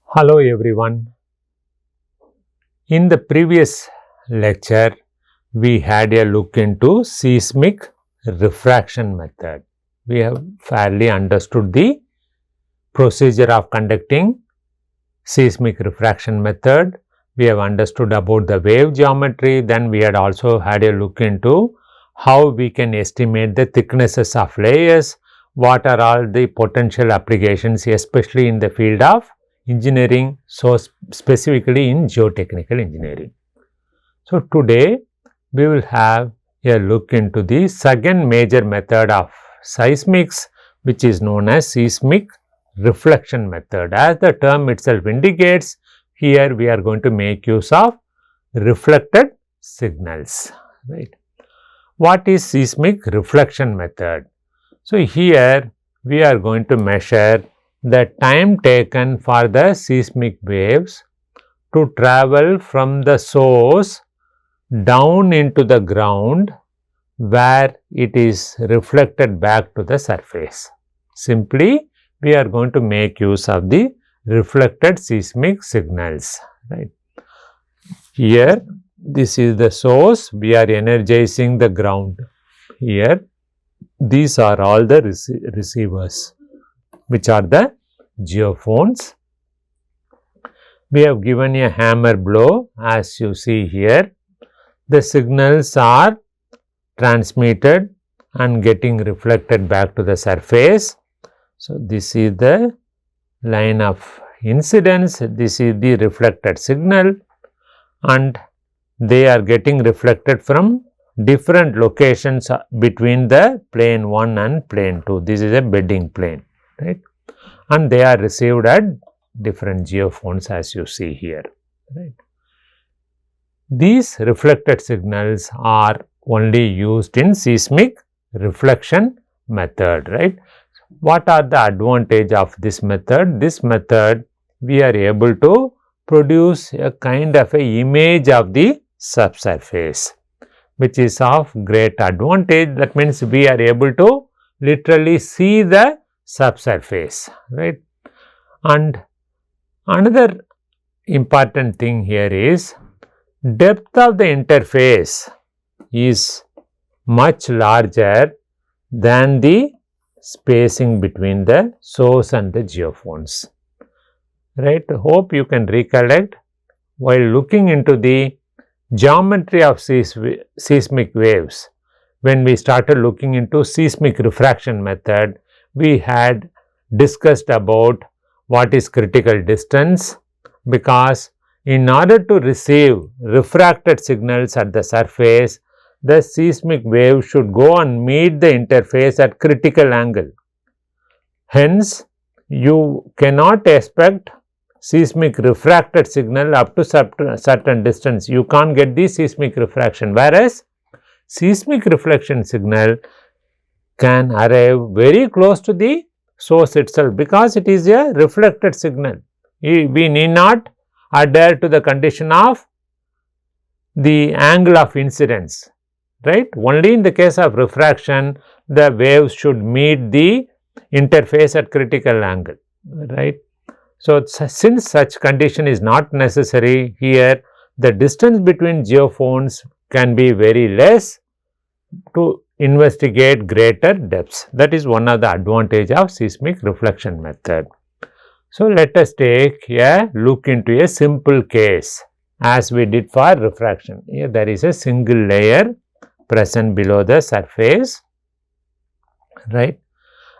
Hello everyone. In the previous lecture, we had a look into seismic refraction method. We have fairly understood the procedure of conducting seismic refraction method. We have understood about the wave geometry. Then we had also had a look into how we can estimate the thicknesses of layers, what are all the potential applications, especially in the field of engineering, so specifically in geotechnical engineering. So, today we will have a look into the second major method of seismics, which is known as seismic reflection method. As the term itself indicates, here we are going to make use of reflected signals, right. What is seismic reflection method? So, here we are going to measure the time taken for the seismic waves to travel from the source down into the ground where it is reflected back to the surface. Simply, we are going to make use of the reflected seismic signals, right. Here, this is the source, we are energizing the ground. Here, these are all the receivers, which are the geophones. We have given a hammer blow, as you see here. The signals are transmitted and getting reflected back to the surface. So, this is the line of incidence, this is the reflected signal, and they are getting reflected from different locations between the plane 1 and plane 2. This is a bedding plane, right, and they are received at different geophones, as you see here, right. These reflected signals are only used in seismic reflection method, right. What are the advantage of this method? This method, we are able to produce a kind of a image of the subsurface, which is of great advantage. That means we are able to literally see the subsurface, right. And another important thing here is depth of the interface is much larger than the spacing between the source and the geophones, right. Hope you can recollect, while looking into the geometry of seismic waves, when we started looking into seismic refraction method, we had discussed about what is critical distance, because in order to receive refracted signals at the surface, the seismic wave should go and meet the interface at critical angle. Hence, you cannot expect seismic refracted signal up to certain distance. You can't get the seismic refraction, whereas seismic reflection signal can arrive very close to the source itself, because it is a reflected signal. We need not adhere to the condition of the angle of incidence, right. Only in the case of refraction, the waves should meet the interface at critical angle, right. So, since such condition is not necessary here, the distance between geophones can be very less to investigate greater depths. That is one of the advantage of seismic reflection method. So, let us take a look into a simple case as we did for refraction. Here there is a single layer present below the surface, right.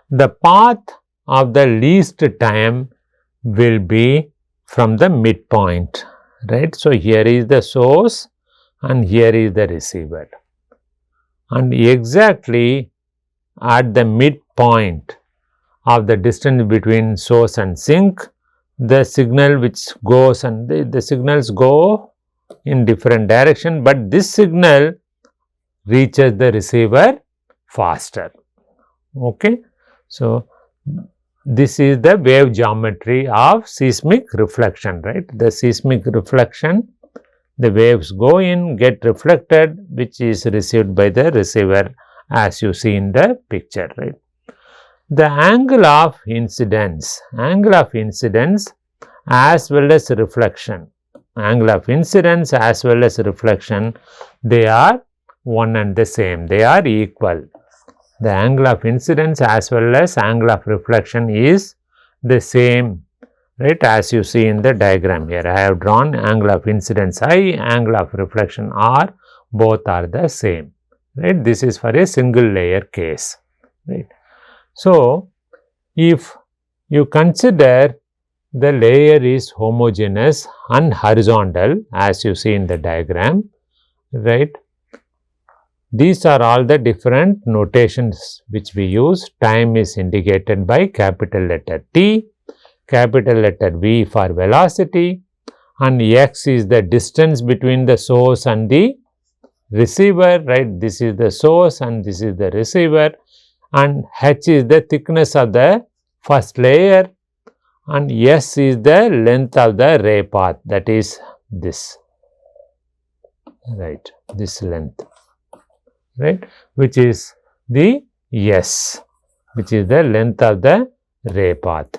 The path of the least time will be from the midpoint, right. So, here is the source and here is the receiver, and exactly at the midpoint of the distance between source and sink, the signal which goes, and the signals go in different direction, but this signal reaches the receiver faster. Okay. So, this is the wave geometry of seismic reflection, right? The seismic reflection, the waves go in, get reflected, which is received by the receiver, as you see in the picture, right? The angle of incidence as well as reflection, they are one and the same, they are equal. The angle of incidence as well as angle of reflection is the same, right, as you see in the diagram here. I have drawn angle of incidence I, angle of reflection R, both are the same, right. This is for a single layer case, right. So, if you consider the layer is homogeneous and horizontal, as you see in the diagram, right. These are all the different notations which we use. Time is indicated by capital letter T, capital letter V for velocity, and x is the distance between the source and the receiver, right. This is the source and this is the receiver, and h is the thickness of the first layer, and s is the length of the ray path, that is this, right, this length, right, which is the s, which is the length of the ray path.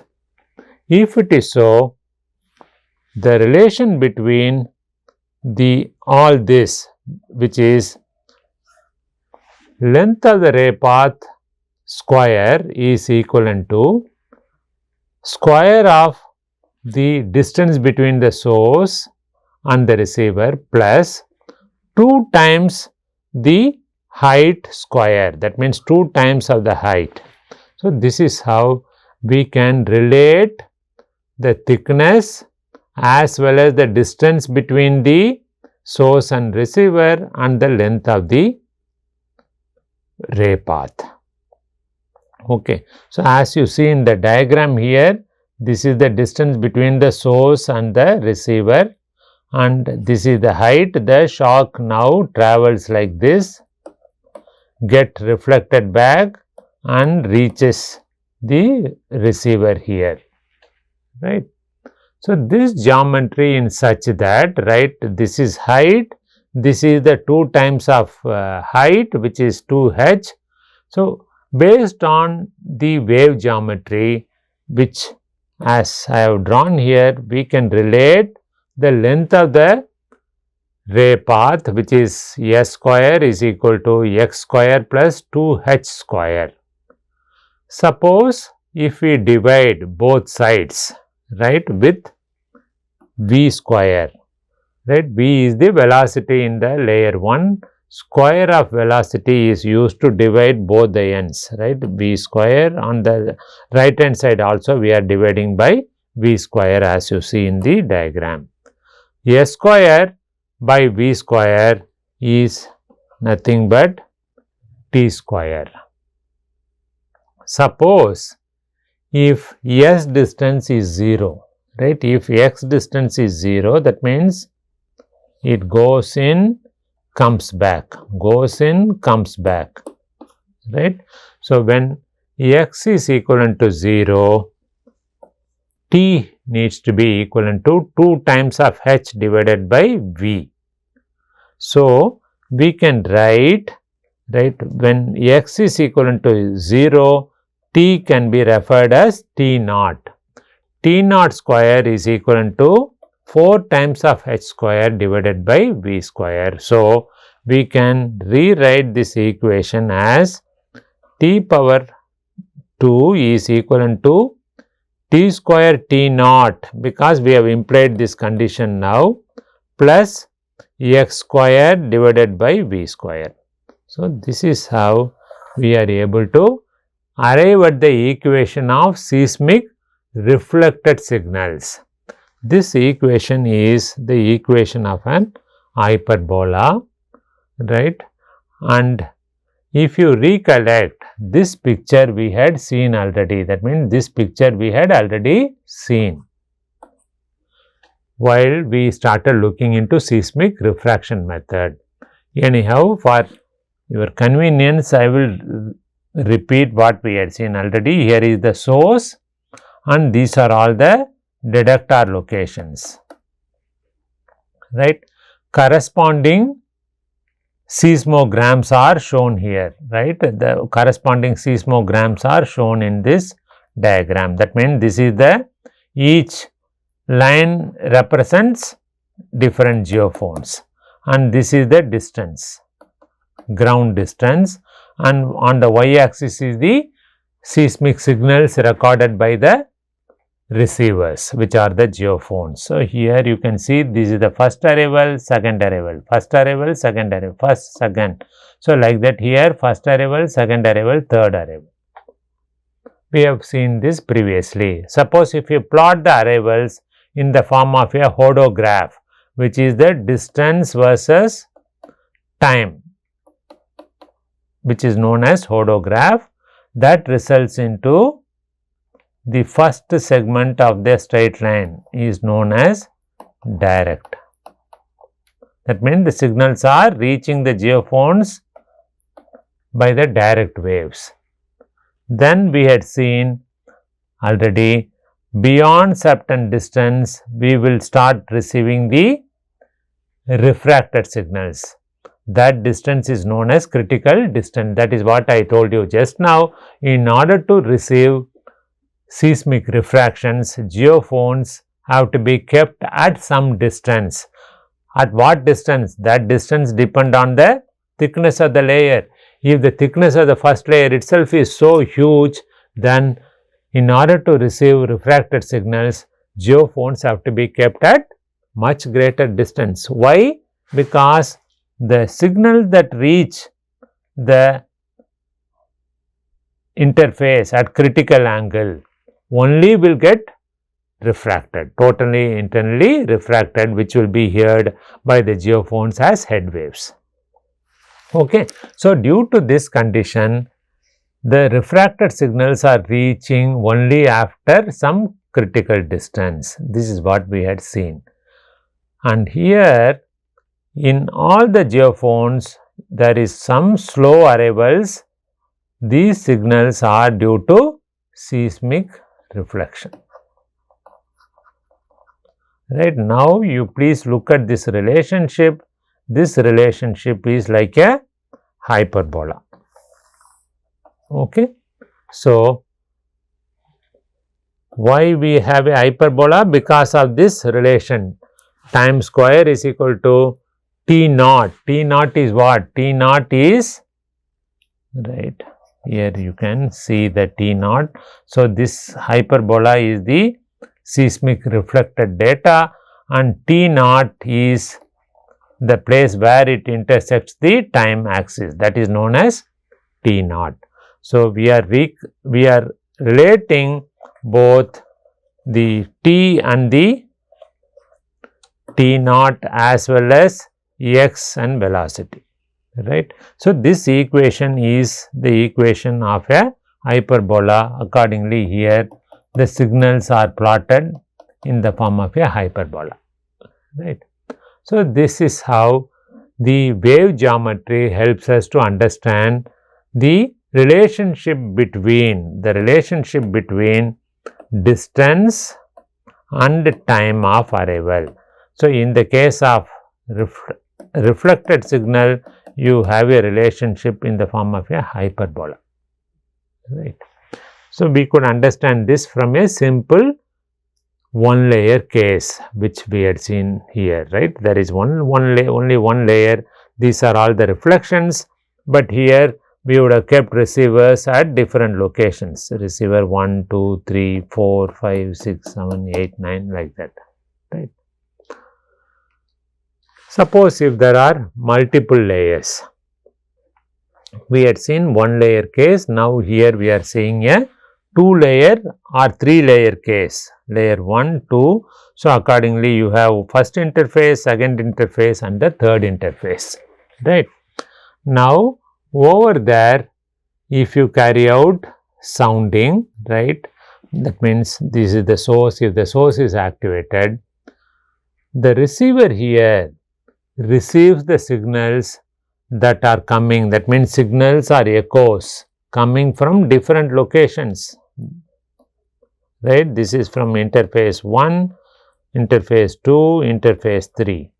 If it is so, the relation between the all this, which is length of the ray path square, is equivalent to square of the distance between the source and the receiver plus 2 times the height square, that means 2 times of the height. So, this is how we can relate the thickness as well as the distance between the source and receiver and the length of the ray path. Okay. So, as you see in the diagram here, this is the distance between the source and the receiver, and this is the height. The shock now travels like this, get reflected back and reaches the receiver here, right. So, this geometry in such that, right, this is height, this is the 2 times of height, which is 2h. So, based on the wave geometry, which as I have drawn here, we can relate the length of the ray path, which is s square is equal to x square plus 2h square. Suppose if we divide both sides, right, with v square, right, v is the velocity in the layer 1, square of velocity is used to divide both the ends, right, v square. On the right hand side also we are dividing by v square, as you see in the diagram. S square by v square is nothing but t square. Suppose if s distance is 0, right, if x distance is 0, that means it goes in, comes back, goes in, comes back, right. So, when x is equivalent to 0, t needs to be equivalent to 2 times of h divided by v. So, we can write, right, when x is equivalent to 0, t can be referred as t naught. T naught square is equivalent to 4 times of h square divided by v square. So, we can rewrite this equation as t power 2 is equivalent to t square t naught, because we have implied this condition now, plus x square divided by v square. So, this is how we are able to arrive at the equation of seismic reflected signals. This equation is the equation of an hyperbola, right, and if you recollect, this picture we had seen already, that means this picture we had already seen while we started looking into seismic refraction method. Anyhow, for your convenience, I will repeat what we had seen already. Here is the source, and these are all the detector locations, right. Corresponding seismograms are shown here, right. The corresponding seismograms are shown in this diagram. That means this is the, each line represents different geophones, and this is the distance, ground distance, and on the y axis is the seismic signals recorded by the receivers, which are the geophones. So here you can see this is the first arrival, second arrival, first arrival, second arrival, first, second. So like that here, first arrival, second arrival, third arrival. We have seen this previously. Suppose if you plot the arrivals in the form of a hodograph, which is the distance versus time, which is known as hodograph, that results into the first segment of the straight line is known as direct. That means the signals are reaching the geophones by the direct waves. Then we had seen already, beyond certain distance we will start receiving the refracted signals. That distance is known as critical distance. That is what I told you just now. In order to receive seismic refractions, geophones have to be kept at some distance. At what distance? That distance depends on the thickness of the layer. If the thickness of the first layer itself is so huge, then in order to receive refracted signals, geophones have to be kept at much greater distance. Why? Because the signals that reach the interface at critical angle only will get refracted, totally internally refracted, which will be heard by the geophones as head waves. Okay. So, due to this condition, the refracted signals are reaching only after some critical distance. This is what we had seen. And here in all the geophones, there is some slow arrivals. These signals are due to seismic reflection. Right now, you please look at this relationship. This relationship is like a hyperbola. Okay. So, why we have a hyperbola? Because of this relation, time square is equal to T naught. T naught is what? T naught is, right, here you can see the T naught. So, this hyperbola is the seismic reflected data, and T naught is the place where it intersects the time axis, that is known as T naught. So, we are relating both the T and the T naught as well as x and velocity, right. So, this equation is the equation of a hyperbola. Accordingly, here the signals are plotted in the form of a hyperbola, right. So, this is how the wave geometry helps us to understand the relationship between distance and time of arrival. So, in the case of reflected signal, you have a relationship in the form of a hyperbola, right. So, we could understand this from a simple one layer case, which we had seen here, right. There is only one layer. These are all the reflections, but here we would have kept receivers at different locations, receiver 1, 2, 3, 4, 5, 6, 7, 8, 9, like that, right. Suppose if there are multiple layers, we had seen one layer case. Now, here we are seeing a 2 layer or 3 layer case, layer 1, 2. So, accordingly, you have first interface, second interface and the third interface, right. Now, over there, if you carry out sounding, right, that means this is the source. If the source is activated, the receiver here receives the signals that are coming, that means signals are echoes coming from different locations. right? This is from interface 1, interface 2, interface 3.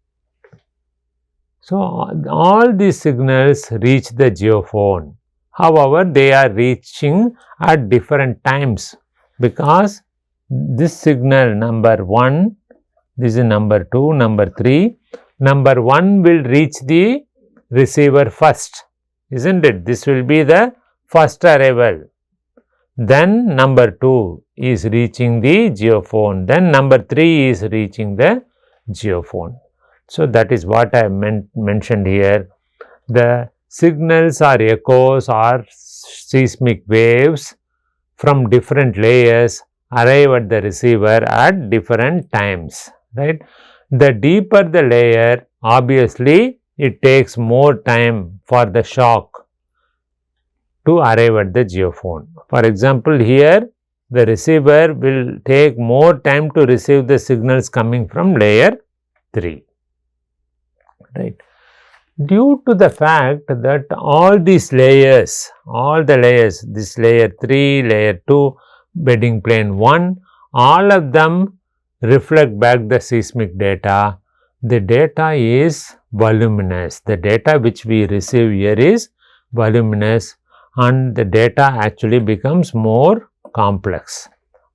So, all these signals reach the geophone. However, they are reaching at different times, because this signal number 1, this is number 2, number 3, number 1 will reach the receiver first, isn't it? This will be the first arrival. Then number 2 is reaching the geophone, then number 3 is reaching the geophone. So, that is what I mentioned here. The signals or echoes or seismic waves from different layers arrive at the receiver at different times, right? The deeper the layer, obviously it takes more time for the shock to arrive at the geophone. For example, here the receiver will take more time to receive the signals coming from layer 3, right? Due to the fact that all these layers, all the layers, this layer 3, layer 2, bedding plane 1, all of them reflect back the seismic data. The data is voluminous. The data which we receive here is voluminous, and the data actually becomes more complex.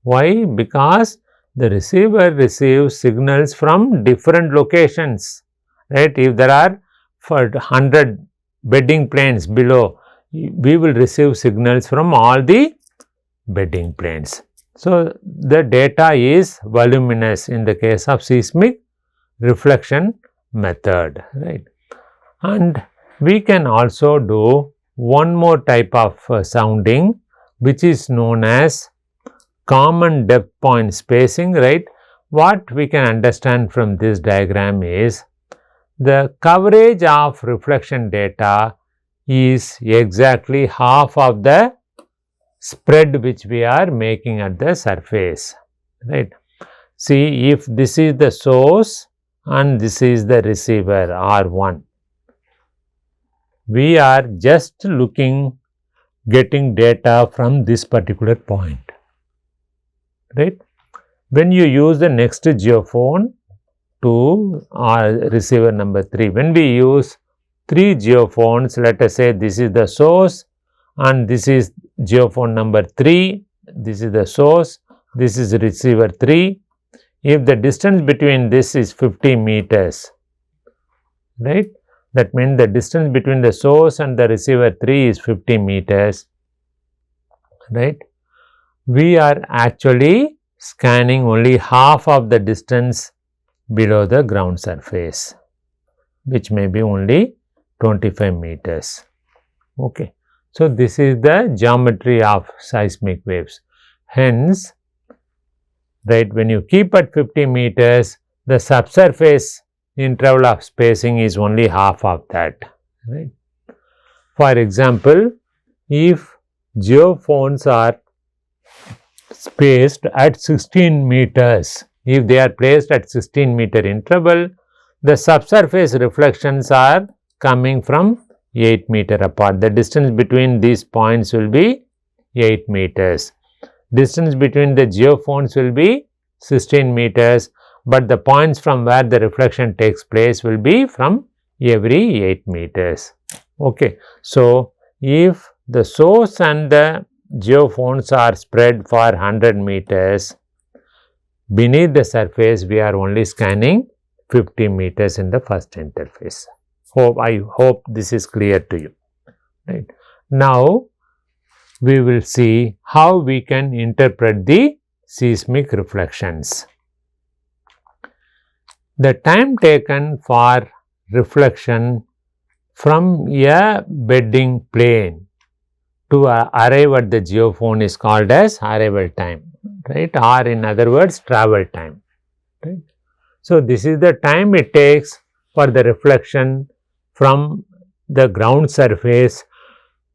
Why? Because the receiver receives signals from different locations, right? If there are for 100 bedding planes below, we will receive signals from all the bedding planes. So, the data is voluminous in the case of seismic reflection method, right? And we can also do one more type of sounding, which is known as common depth point spacing, right? What we can understand from this diagram is the coverage of reflection data is exactly half of the spread which we are making at the surface, right? See, if this is the source and this is the receiver R1, we are just getting data from this particular point, right? When you use the next geophone to receiver number 3, when we use 3 geophones, let us say this is the source and this is geophone number 3, this is the source, this is receiver 3. If the distance between this is 50 meters, right? That means the distance between the source and the receiver 3 is 50 meters, right? We are actually scanning only half of the distance below the ground surface, which may be only 25 meters. Okay. So, this is the geometry of seismic waves. Hence, right, when you keep at 50 meters, the subsurface interval of spacing is only half of that, right? For example, if geophones are spaced at 16 meters, if they are placed at 16 meter interval, the subsurface reflections are coming from 8 meter apart. The distance between these points will be 8 meters. Distance between the geophones will be 16 meters, but the points from where the reflection takes place will be from every 8 meters. Okay. So, if the source and the geophones are spread for 100 meters, beneath the surface we are only scanning 50 meters in the first interface. I hope this is clear to you, right? Now, we will see how we can interpret the seismic reflections. The time taken for reflection from a bedding plane to arrive at the geophone is called as arrival time, right? Or in other words, travel time, right? So, this is the time it takes for the reflection from the ground surface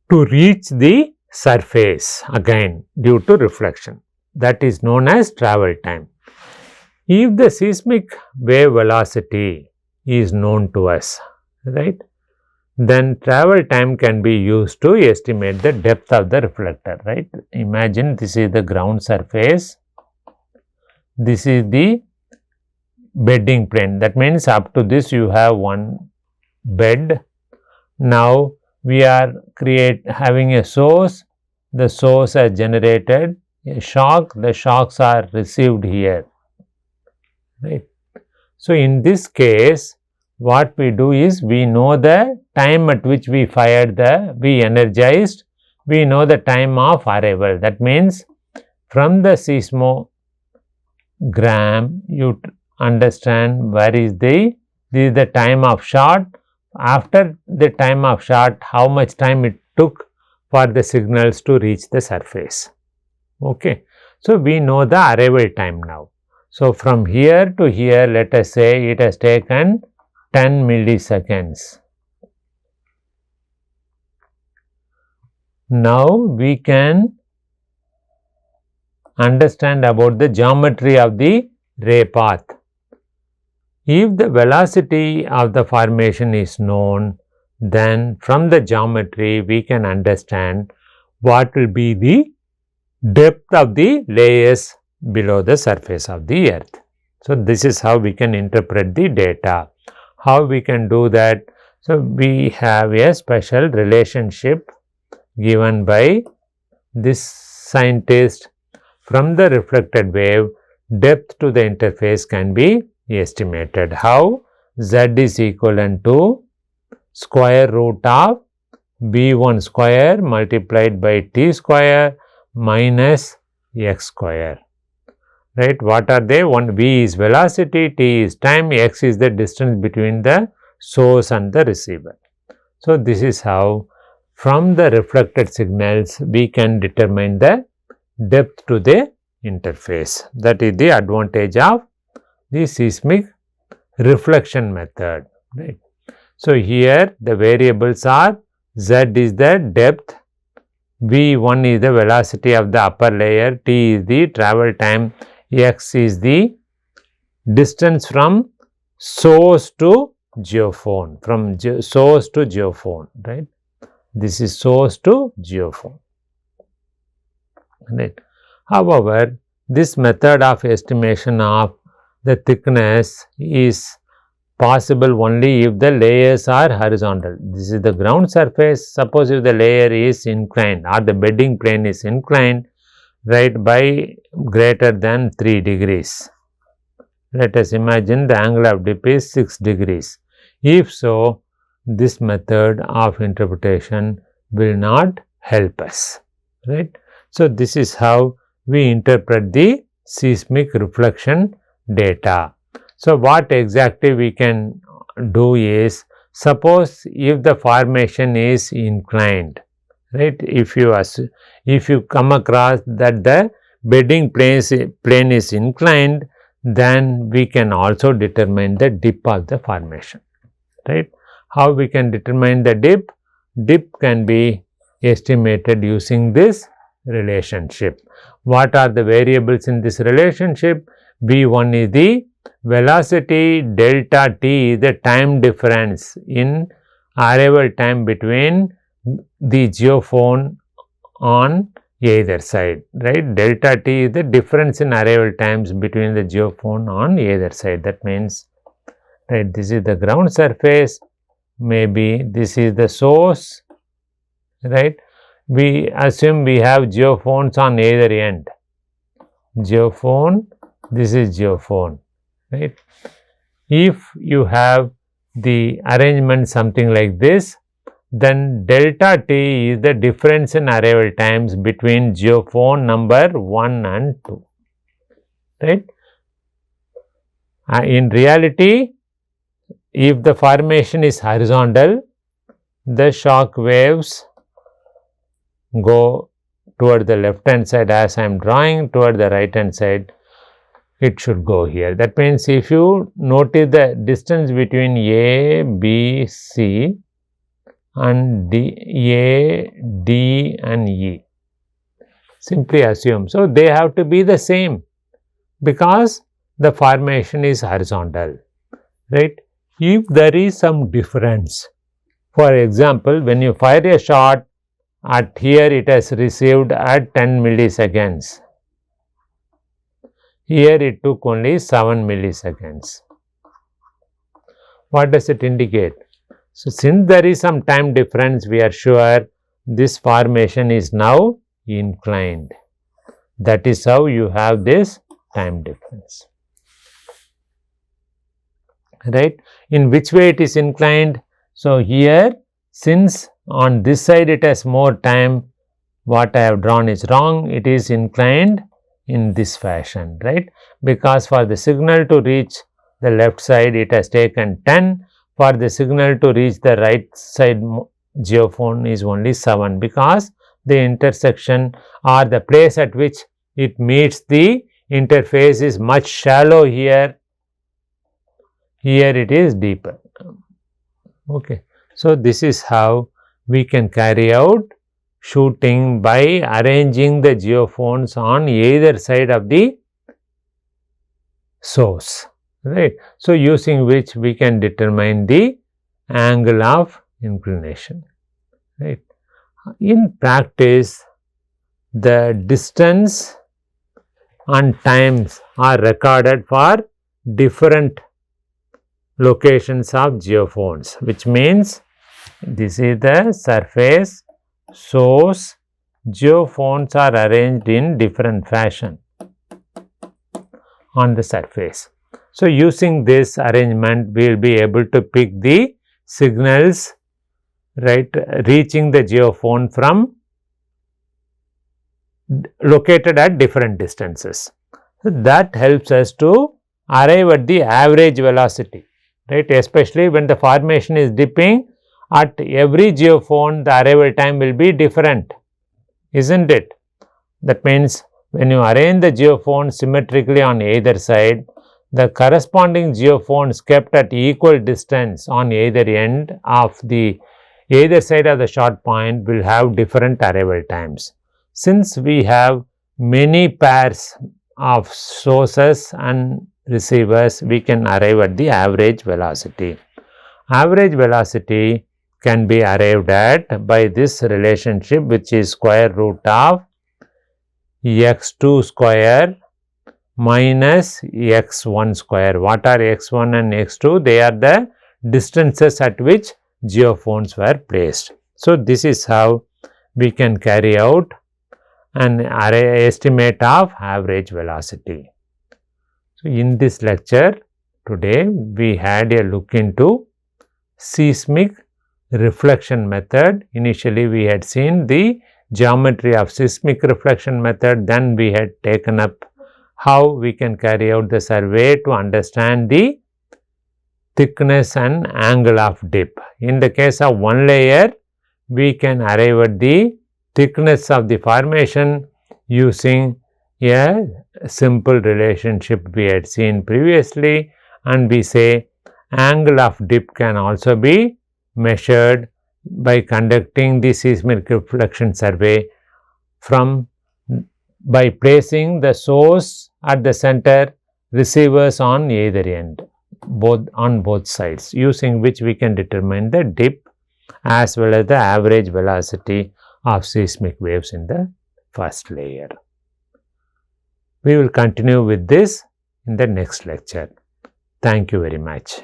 to reach the surface again due to reflection. That is known as travel time. If the seismic wave velocity is known to us, right, then travel time can be used to estimate the depth of the reflector, right? Imagine this is the ground surface this is the bedding plane. That means up to this you have one bed. Now we are having a source. The source has generated a shock. The shocks are received here, right? So in this case, what we do is we know the time at which we energized. We know the time of arrival. That means from the seismogram, you understand where is this is the time of shot. After the time of shot, how much time it took for the signals to reach the surface. Okay. So we know the arrival time now. So from here to here, let us say it has taken 10 milliseconds. Now we can understand about the geometry of the ray path. If the velocity of the formation is known, then from the geometry we can understand what will be the depth of the layers below the surface of the earth. So this is how we can interpret the data. How we can do that? So we have a special relationship given by this scientist. From the reflected wave, depth to the interface can be estimated. How? Z is equivalent to square root of B1 square multiplied by T square minus X square. Right? What are they? One V is velocity, T is time, X is the distance between the source and the receiver. So this is how from the reflected signals we can determine the depth to the interface. That is the advantage of the seismic reflection method. Right? So here the variables are Z is the depth, V1 is the velocity of the upper layer, T is the travel time, X is the distance from source to geophone, from source to geophone, right? This is source to geophone, right? However, this method of estimation of the thickness is possible only if the layers are horizontal. This is the ground surface. Suppose if the layer is inclined or the bedding plane is inclined, right, by greater than 3 degrees. Let us imagine the angle of dip is 6 degrees. If so, this method of interpretation will not help us, right? So this is how we interpret the seismic reflection data. So what exactly we can do is, suppose if the formation is inclined, right? If you come across that the bedding plane is inclined, then we can also determine the dip of the formation, right? How we can determine the dip? Dip can be estimated using this relationship. What are the variables in this relationship? V1 is the velocity, delta T is the time difference in arrival time between the geophone on either side, right? Delta T is the difference in arrival times between the geophone on either side. That means, right, this is the ground surface, maybe this is the source, right? We assume we have geophones on either end. Geophone, this is geophone, right? If you have the arrangement something like this, then delta T is the difference in arrival times between geophone number 1 and 2, right? In reality, if the formation is horizontal, the shock waves go toward the left hand side as I am drawing, toward the right hand side it should go here. That means if you notice the distance between A, B, C and A, D and E, simply assume. So they have to be the same because the formation is horizontal, right? If there is some difference, for example, when you fire a shot at here, it has received at 10 milliseconds. Here it took only 7 milliseconds. What does it indicate? So, since there is some time difference, we are sure this formation is now inclined. That is how you have this time difference. Right? In which way it is inclined? So, here since on this side it has more time, what I have drawn is wrong. It is inclined in this fashion, right? Because for the signal to reach the left side, it has taken 10. For the signal to reach the right side geophone is only 7, because the intersection or the place at which it meets the interface is much shallow here. Here it is deeper. Okay. So, this is how we can carry out shooting by arranging the geophones on either side of the source, right. So, using which we can determine the angle of inclination, right. In practice, the distance and times are recorded for different locations of geophones, which means this is the surface, source, geophones are arranged in different fashion on the surface. So, using this arrangement, we will be able to pick the signals, right, reaching the geophone from located at different distances. So, that helps us to arrive at the average velocity, right, especially when the formation is dipping. At every geophone, the arrival time will be different, isn't it? That means when you arrange the geophone symmetrically on either side, the corresponding geophones kept at equal distance on either end of the either side of the shot point will have different arrival times. Since we have many pairs of sources and receivers, we can arrive at the average velocity. Average velocity can be arrived at by this relationship, which is square root of x2 square minus x1 square. What are x1 and x2? They are the distances at which geophones were placed. So, this is how we can carry out an estimate of average velocity. So, in this lecture today, we had a look into seismic reflection method. Initially, we had seen the geometry of seismic reflection method, then we had taken up how we can carry out the survey to understand the thickness and angle of dip. In the case of one layer, we can arrive at the thickness of the formation using a simple relationship we had seen previously, and we say angle of dip can also be measured by conducting the seismic reflection survey by placing the source at the center, receivers on either end, on both sides, using which we can determine the dip as well as the average velocity of seismic waves in the first layer. We will continue with this in the next lecture. Thank you very much.